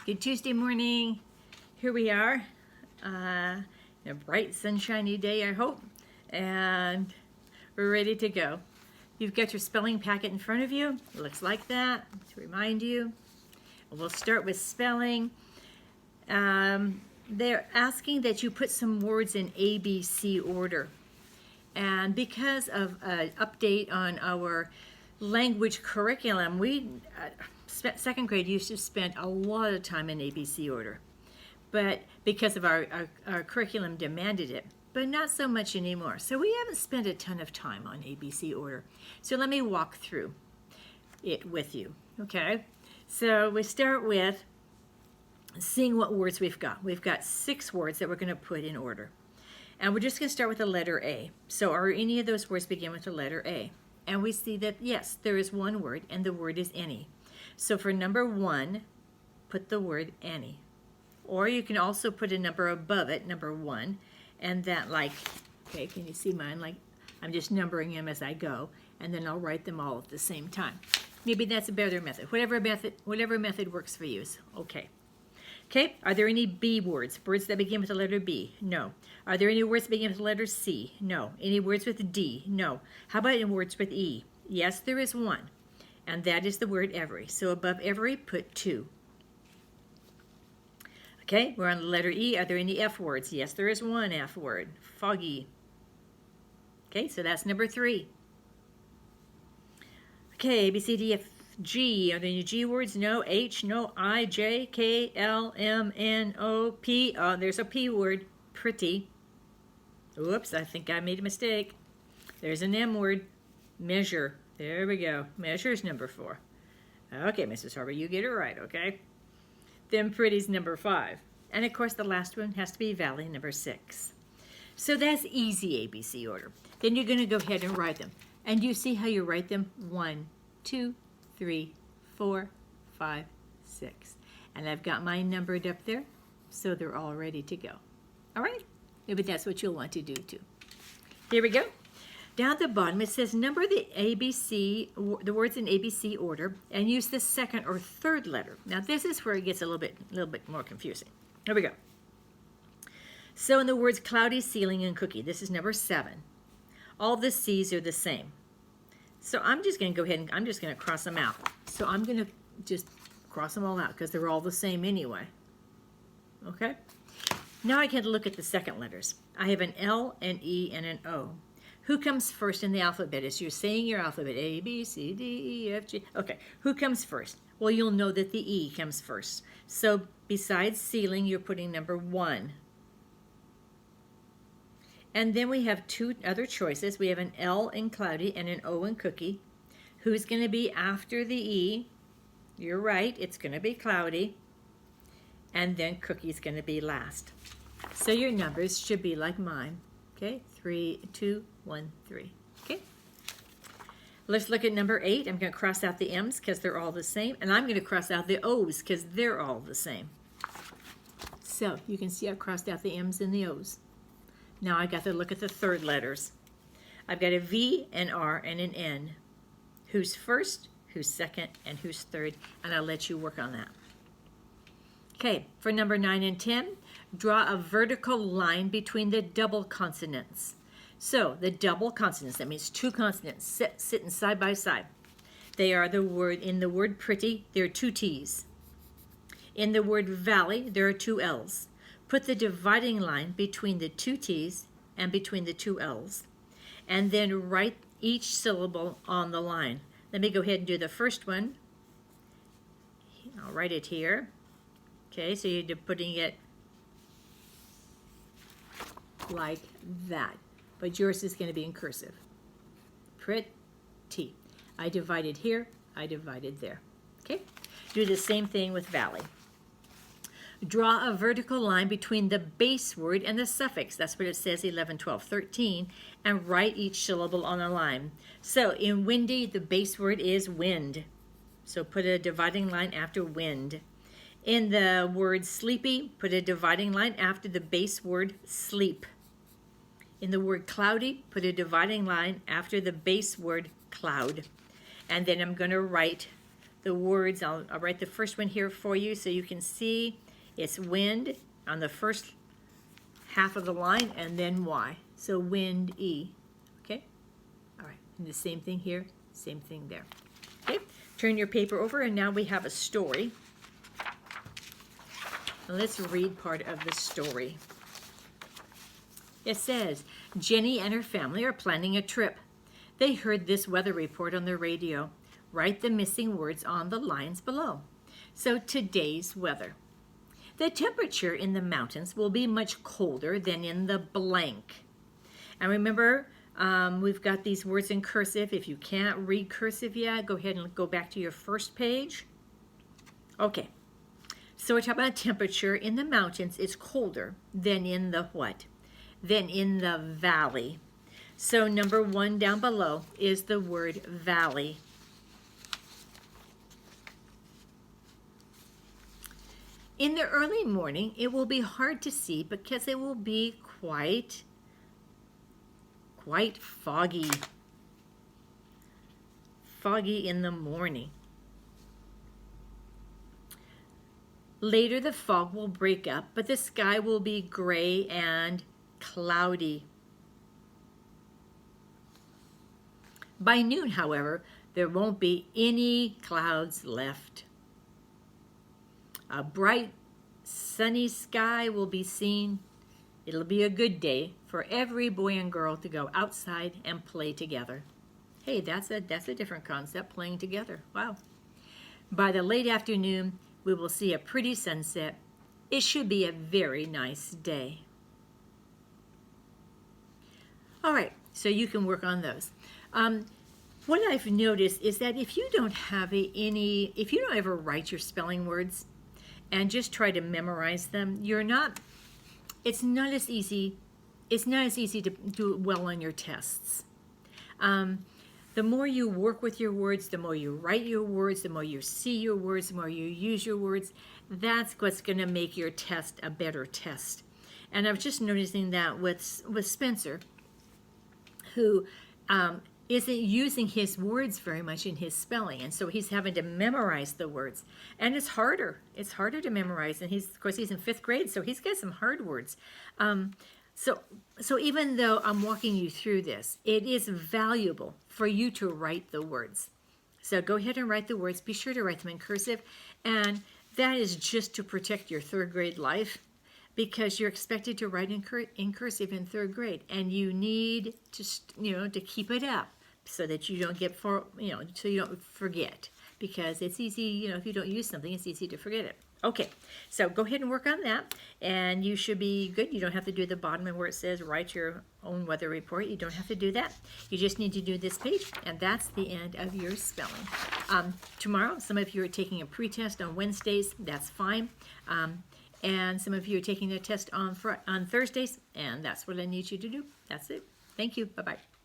Good Tuesday morning. Here we are. A bright, sunshiny day, I hope. And we're ready to go. You've got your spelling packet in front of you. It looks like that to remind you. We'll start with spelling. They're asking that you put some words in ABC order. And because of an update on our language curriculum, second grade used to spend a lot of time in ABC order, but because of our curriculum demanded it, but not so much anymore. So we haven't spent a ton of time on ABC order. So let me walk through it with you, okay? So we start with seeing what words we've got. We've got 6 words that we're going to put in order. And we're just going to start with the letter A. So are any of those words begin with the letter A? And we see that, yes, there is one word, and the word is any. So for number 1, put the word any. Or you can also put a number above it, number 1, and that okay, can you see mine? Like I'm just numbering them as I go, and then I'll write them all at the same time. Maybe that's a better method. Whatever method works for you is okay. Okay, are there any B words? Words that begin with the letter B? No. Are there any words that begin with the letter C? No. Any words with D? No. How about in words with E? Yes, there is one, and that is the word every. So above every, put 2. Okay, we're on the letter E. Are there any F words? Yes, there is one F word, foggy. Okay, so that's number 3. Okay, A, B, C, D, F, G. Are there any G words? No. H, no. I, J, K, L, M, N, O, P. Oh, there's a P word, pretty. Oops, I think I made a mistake. There's an M word, measure. There we go. Measure is number 4. Okay, Mrs. Harper, you get it right, okay? Then pretty's number 5. And of course, the last one has to be valley, number 6. So that's easy ABC order. Then you're going to go ahead and write them. And you see how you write them? 1, 2, 3, 4, 5, 6. And I've got mine numbered up there, so they're all ready to go. All right? Maybe that's what you'll want to do too. Here we go. Down at the bottom, it says number the words in ABC order, and use the second or third letter. Now this is where it gets a little bit more confusing. Here we go. So in the words cloudy, ceiling, and cookie, this is number 7. All the C's are the same. So I'm just going to go ahead and I'm just going to cross them out. So I'm going to just cross them all out because they're all the same anyway. Okay? Now I can look at the second letters. I have an L, an E, and an O. Who comes first in the alphabet? As you're saying your alphabet, A, B, C, D, E, F, G. Okay, who comes first? Well, you'll know that the E comes first. So besides ceiling, you're putting number 1. And then we have 2 other choices. We have an L in cloudy and an O in cookie. Who's going to be after the E? You're right, it's going to be cloudy. And then cookie's going to be last. So your numbers should be like mine. Okay, 3, 2, 1, 3. Okay. Let's look at number 8. I'm going to cross out the M's because they're all the same. And I'm going to cross out the O's because they're all the same. So you can see I've crossed out the M's and the O's. Now I got to look at the third letters. I've got a V, an R, and an N. Who's first, who's second, and who's third, and I'll let you work on that. Okay, for number 9 and 10, draw a vertical line between the double consonants. So the double consonants, that means 2 consonants sitting side by side. They are in the word pretty, there are 2 T's. In the word valley, there are 2 L's. Put the dividing line between the 2 T's and between the 2 L's. And then write each syllable on the line. Let me go ahead and do the first one. I'll write it here. Okay, so you're putting it like that. But yours is going to be in cursive. Pretty. I divided here, I divided there. Okay, do the same thing with valley. Draw a vertical line between the base word and the suffix. That's what it says, 11, 12, 13. And write each syllable on a line. So in windy, the base word is wind. So put a dividing line after wind. In the word sleepy, put a dividing line after the base word sleep. In the word cloudy, put a dividing line after the base word cloud. And then I'm going to write the words. I'll write the first one here for you so you can see. It's wind on the first half of the line, and then Y. So wind, E. Okay? All right. And the same thing here, same thing there. Okay? Turn your paper over, and now we have a story. Let's read part of the story. It says, Jenny and her family are planning a trip. They heard this weather report on the radio. Write the missing words on the lines below. So today's weather. The temperature in the mountains will be much colder than in the blank. And remember, we've got these words in cursive. If you can't read cursive yet, go ahead and go back to your first page. Okay. So we're talking about temperature in the mountains is colder than in the what? Than in the valley. So number 1 down below is the word valley. In the early morning, it will be hard to see because it will be quite foggy. Foggy in the morning. Later, the fog will break up, but the sky will be gray and cloudy. By noon, however, there won't be any clouds left. A bright, sunny sky will be seen. It'll be a good day for every boy and girl to go outside and play together. Hey, that's a different concept, playing together. Wow. By the late afternoon, we will see a pretty sunset. It should be a very nice day. All right, so you can work on those. What I've noticed is that if you don't have if you don't ever write your spelling words and just try to memorize them, it's not as easy to do well on your tests. The more you work with your words, the more you write your words, the more you see your words, the more you use your words, that's what's going to make your test a better test. And I was just noticing that with Spencer, who isn't using his words very much in his spelling, and so he's having to memorize the words, and it's harder to memorize, and of course he's in 5th grade, so he's got some hard words. So even though I'm walking you through this, it is valuable for you to write the words. So go ahead and write the words. Be sure to write them in cursive, and that is just to protect your 3rd grade life, because you're expected to write in cursive in 3rd grade, and you need to keep it up so that you don't so you don't forget, because it's easy, if you don't use something, it's easy to forget it. Okay, so go ahead and work on that, and you should be good. You don't have to do the bottom where it says write your own weather report. You don't have to do that. You just need to do this page, and that's the end of your spelling. Tomorrow, some of you are taking a pre-test on Wednesdays. That's fine. And some of you are taking a test on Thursdays, and that's what I need you to do. That's it. Thank you. Bye-bye.